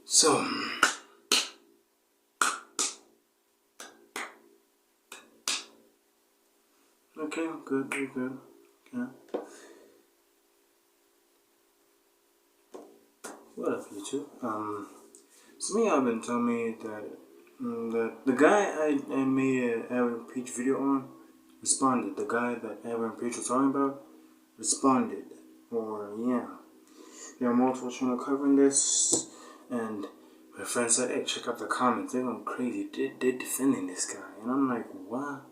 So, okay, good, good. Okay. What up, YouTube? Some of y'all been telling me that the guy I made an Aaron Peach video on responded. The guy that Aaron Peach was talking about responded. Or, yeah. There are multiple channels covering this, and my friend said, hey, check out the comments. They're going crazy. They're defending this guy. And I'm like, what?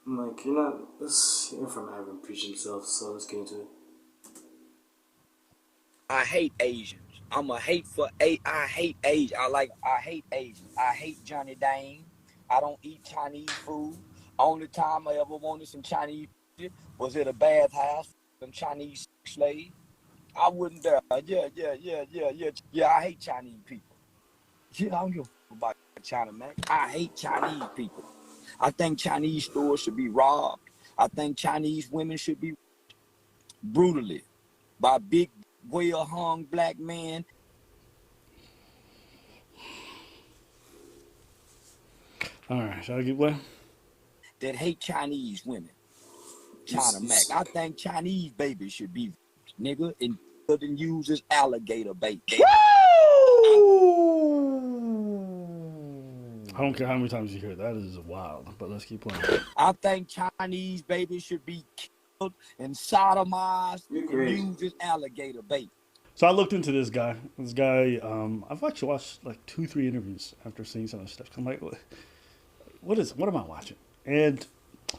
I'm like, you're not. Let's hear from Aaron Peach himself, so let's get into it. I hate Asians. I'm a hate for I hate Asians. I hate Asians. I hate Johnny Dane. I don't eat Chinese food. Only time I ever wanted some Chinese food was at a bathhouse, some Chinese slave. I wouldn't dare. Yeah. I hate Chinese people. Yeah, I don't give a about China, man. I hate Chinese people. I think Chinese stores should be robbed. I think Chinese women should be brutally by big, well-hung black men. All right, shall I get what? That hate Chinese women. China Mac. I think Chinese babies should be nigga and couldn't use as alligator bait. I don't care how many times you hear it. That is wild, but let's keep playing. I think Chinese babies should be killed and sodomized and used as alligator bait. So I looked into this guy. This guy, I've actually watched like 2-3 interviews after seeing some of this stuff. I'm like, what am I watching? And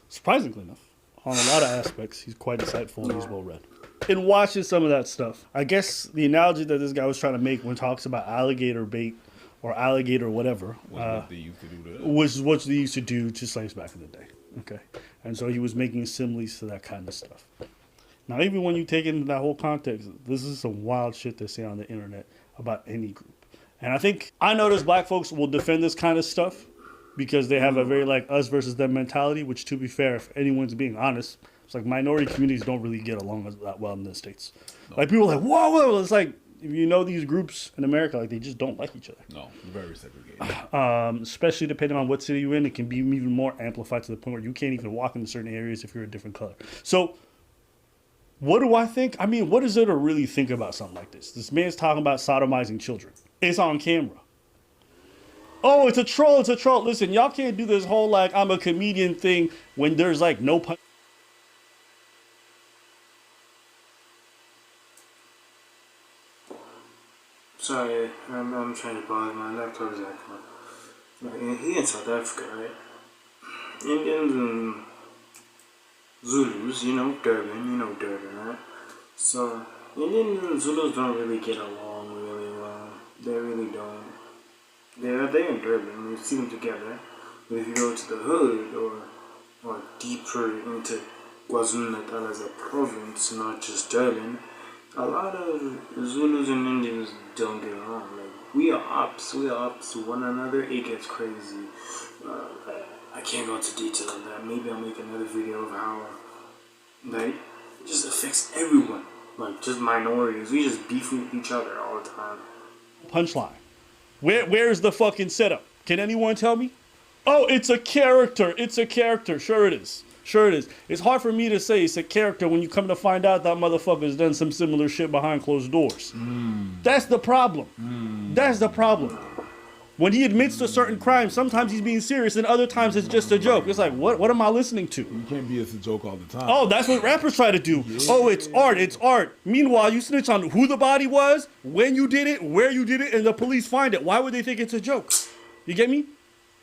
surprisingly enough, on a lot of aspects, he's quite insightful and he's well read. In watching some of that stuff, I guess the analogy that this guy was trying to make when talks about alligator bait or alligator whatever was what they used to do to slaves back in the day. Okay, and so he was making similes to that kind of stuff. Now, even when you take it into that whole context, this is some wild shit they say on the internet about any group. And I notice black folks will defend this kind of stuff because they have a very like us versus them mentality, which to be fair, if anyone's being honest, it's like minority communities don't really get along that well in the States. No. Like people are like, whoa, it's like, if you know these groups in America, like they just don't like each other. No, very segregated. Especially depending on what city you're in, it can be even more amplified to the point where you can't even walk into certain areas if you're a different color. So, what do I think? I mean, what is there to really think about something like this? This man's talking about sodomizing children. It's on camera. Oh, it's a troll. Listen, y'all can't do this whole like I'm a comedian thing when there's like no punch. Sorry, I'm trying to pause my laptop is acting up. He in South Africa, right? Indians and Zulus, Durban, right? So, Indians and Zulus don't really get along really well. They really don't. They're in Durban, we see them together. But if you go to the hood or deeper into KwaZulu-Natal as a province, not just Durban, a lot of Zulus and Indians don't get along. Like, we are ops to one another. It gets crazy. I can't go into detail on that. Maybe I'll make another video of how it just affects everyone. Like, just minorities. We just beef with each other all the time. Punchline. Where's the fucking setup? Can anyone tell me? Oh, it's a character. Sure it is. It's hard for me to say it's a character when you come to find out that motherfucker's done some similar shit behind closed doors. That's the problem. That's the problem. When he admits to certain crimes, sometimes he's being serious and other times it's just a joke. It's like, what am I listening to? You can't be as a joke all the time. Oh, that's what rappers try to do. Yeah. Oh, it's art. Meanwhile, you snitch on who the body was, when you did it, where you did it, and the police find it. Why would they think it's a joke? You get me?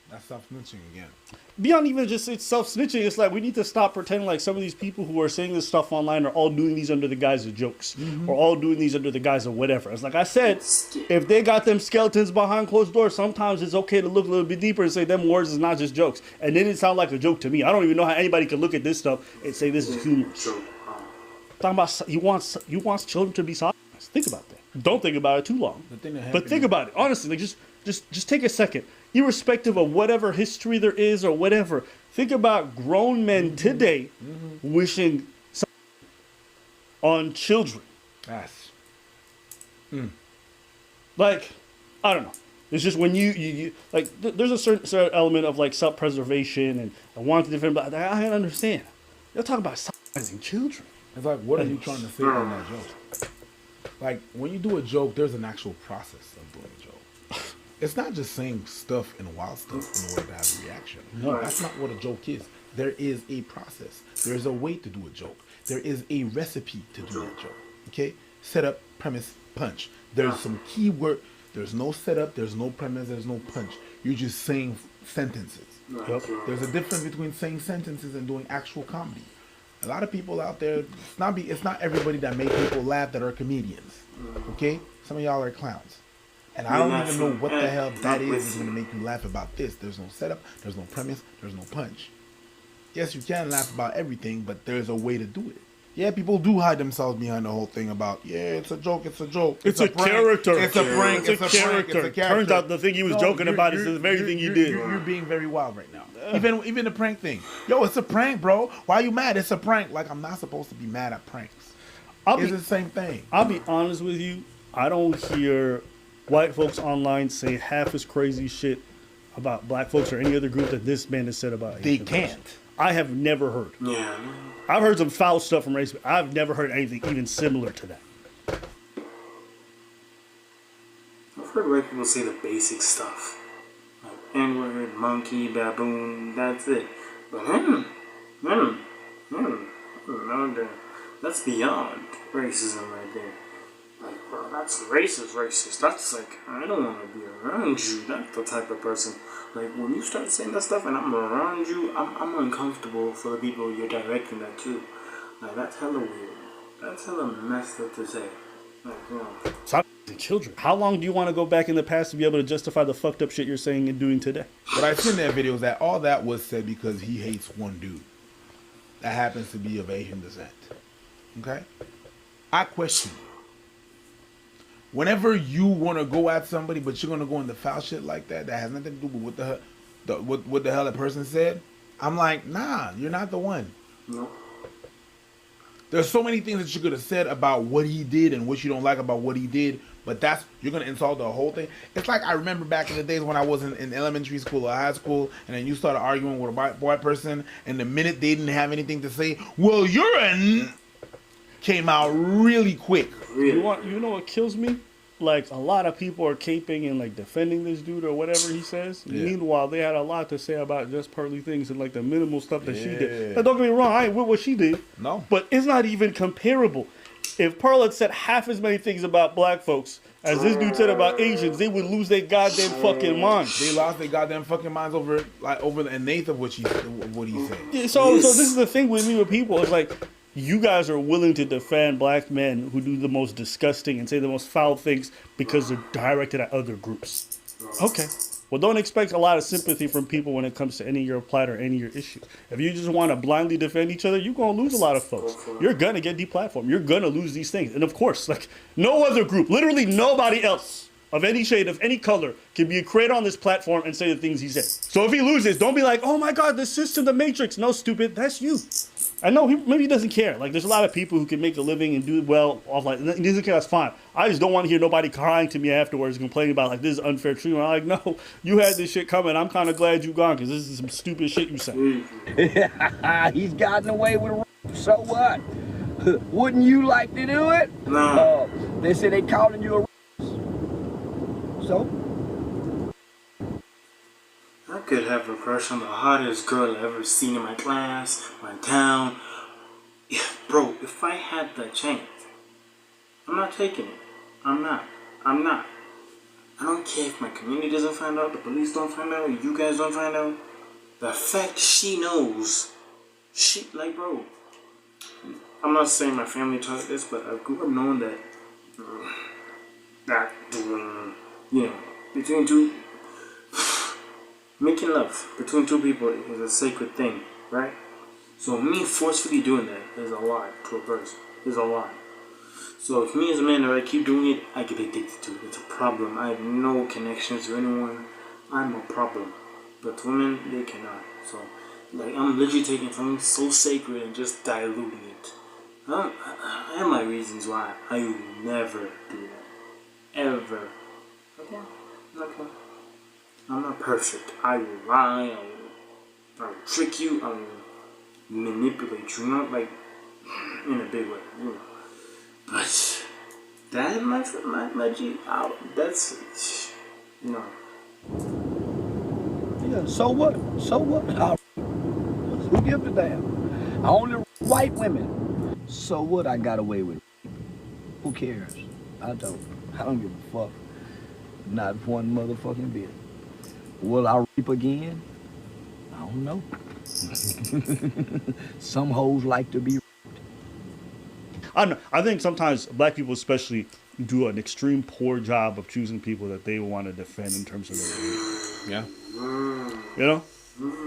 That's self-snitching again. Beyond even just it's self-snitching, it's like we need to stop pretending like some of these people who are saying this stuff online are all doing these under the guise of jokes. Or all doing these under the guise of whatever. It's like I said, if they got them skeletons behind closed doors, sometimes it's okay to look a little bit deeper and say them words is not just jokes. And they didn't sound like a joke to me. I don't even know how anybody can look at this stuff and say this is humorous. Talking about he wants children to be sodomized. Think about that. Don't think about it too long. But think about it. Honestly, like just take a second. Irrespective of whatever history there is or whatever, think about grown men today wishing on children. Yes. Like, I don't know. It's just when you like, there's a certain element of like self-preservation and wanting to defend. But I understand. You're talking about sizing children. It's like, what are you trying to say in that joke? Like, when you do a joke, there's an actual process of doing a joke. It's not just saying stuff and wild stuff in order to have a reaction. No, that's not what a joke is. There is a process. There's a way to do a joke. There is a recipe to do a joke. Okay? Setup, premise, punch. There's some key word. There's no setup, there's no premise, there's no punch. You're just saying sentences. Yep. There's a difference between saying sentences and doing actual comedy. A lot of people out there, it's not everybody that make people laugh that are comedians. Okay? Some of y'all are clowns. And I don't even know what the hell that is going to make you laugh about this. There's no setup, there's no premise, there's no punch. Yes, you can laugh about everything, but there's a way to do it. Yeah, people do hide themselves behind the whole thing about, it's a joke, it's a joke. It's a character. It's a prank, it's a character. Turns out the thing he was joking about is the very thing you did. You're being very wild right now. Even the prank thing. Yo, it's a prank, bro. Why are you mad? It's a prank. Like, I'm not supposed to be mad at pranks. It's the same thing. I'll be honest with you. I don't hear white folks online say half as crazy shit about black folks or any other group that this man has said about They Asian can't. folks. I have never heard. Yeah. I've heard some foul stuff from race, but I've never heard anything even similar to that. I've heard white people say the basic stuff. Like N-word, monkey, baboon, that's it. But that's beyond racism right there. Like, bro, that's racist. That's like, I don't want to be around you. That's the type of person. Like, when you start saying that stuff and I'm around you, I'm uncomfortable for the people you're directing that to. Like, that's hella weird. That's hella messed up to say. Like, Stop children. How long do you want to go back in the past to be able to justify the fucked up shit you're saying and doing today? What I seen in that video is that all that was said because he hates one dude that happens to be of Asian descent. Okay? I question you. Whenever you want to go at somebody, but you're going to go into foul shit like that has nothing to do with what the hell that person said, I'm like, nah, you're not the one. no. There's so many things that you could have said about what he did and what you don't like about what he did, but you're going to insult the whole thing. It's like I remember back in the days when I was in elementary school or high school, and then you started arguing with a white person, and the minute they didn't have anything to say, well, came out really quick. Really? You know what kills me? Like, a lot of people are caping and like defending this dude or whatever he says. Yeah. Meanwhile, they had a lot to say about just Pearly things and like the minimal stuff that she did. Now, don't get me wrong, I ain't with what she did. No. But it's not even comparable. If Pearl had said half as many things about black folks as this dude said about Asians, they would lose their goddamn fucking minds. They lost their goddamn fucking minds over the eighth of what he said. Yeah, so this is the thing with me with people. It's like, you guys are willing to defend black men who do the most disgusting and say the most foul things because they're directed at other groups. Okay. Well, don't expect a lot of sympathy from people when it comes to any of your plight or any of your issues. If you just want to blindly defend each other, you're going to lose a lot of folks. You're going to get deplatformed. You're going to lose these things. And of course, like, no other group, literally nobody else of any shade, of any color, can be a creator on this platform and say the things he said. So if he loses, don't be like, oh my God, the system, the matrix. No, stupid, that's you. I know maybe he doesn't care. Like, there's a lot of people who can make a living and do well off like, he doesn't care, that's fine. I just don't want to hear nobody crying to me afterwards complaining about like, this is unfair treatment. I'm like, no, you had this shit coming. I'm kind of glad you gone because this is some stupid shit you said. He's gotten away with so what? Wouldn't you like to do it? No. They say they calling you a so? I could have a crush on the hottest girl I've ever seen in my class, my town. Yeah, bro, if I had the chance, I'm not taking it. I'm not. I don't care if my community doesn't find out, the police don't find out, you guys don't find out. The fact she knows, like, bro, I'm not saying my family taught this, but I grew up knowing that, between two, making love between two people is a sacred thing, right? So me forcefully doing that is a lot to a person. Is a lot. So if me as a man, if I keep doing it, I get addicted to it. It's a problem. I have no connections to anyone. I'm a problem. But women, they cannot. So, like, I'm literally taking something so sacred and just diluting it. I have my reasons why I would never do that. Ever. Okay? Okay. I'm not perfect. I will lie. I will trick you. I will manipulate you. Not like in a big way, you know. But that, my G, that's, you know. Yeah, so what? So what? Who gives a damn? I only white women. So what? I got away with it. Who cares? I don't give a fuck. Not one motherfucking bit. Will I reap again? I don't know. Some hoes like to be. I don't know. I think sometimes black people, especially, do an extreme poor job of choosing people that they want to defend in terms of their belief. Yeah. You know?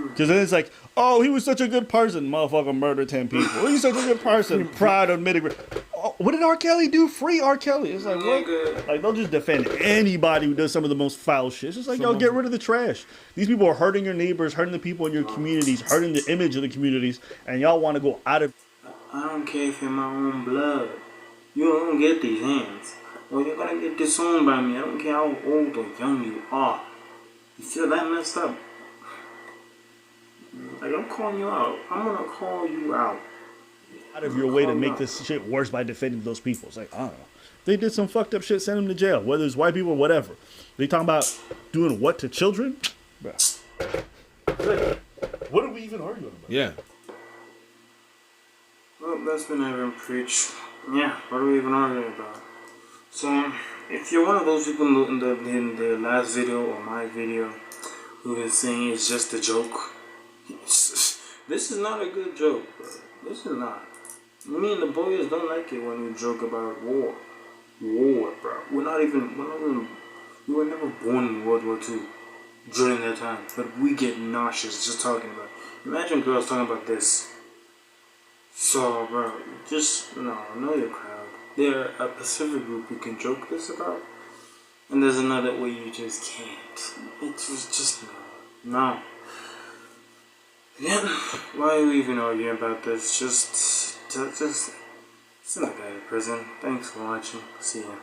Because then it's like, oh, he was such a good person, motherfucker murdered 10 people. Oh, he's such a good person, proud of admitting. Oh, what did R. Kelly do? Free R. Kelly. It's like, what? Like, they'll just defend anybody who does some of the most foul shit. It's just like, yo, get rid of the trash. These people are hurting your neighbors, hurting the people in your communities, hurting the image of the communities, and y'all want to go out of. I don't care if you're my own blood. You don't get these hands. Or you're gonna get disowned by me. I don't care how old or young you are. You feel that messed up? Like, I'm calling you out. I'm gonna call you out. Out of your way to make this shit worse by defending those people. It's like, I don't know. They did some fucked up shit, send them to jail. Whether it's white people or whatever. They talking about doing what to children? Bruh. What are we even arguing about? Yeah. Well, that's been Evan Preach. Yeah, what are we even arguing about? So, if you're one of those people in the last video or my video who is saying it's just a joke, this is not a good joke, bro. This is not. Me and the boys don't like it when we joke about war. War, bro. We were never born in World War II during that time, but we get nauseous just talking about it. Imagine girls talking about this. So, bro, just, know your crowd. They're a Pacific group you can joke this about, and there's another way you just can't. It's just, no. Yeah, why are we even arguing about this? Just send that guy to prison. Thanks for watching. See ya.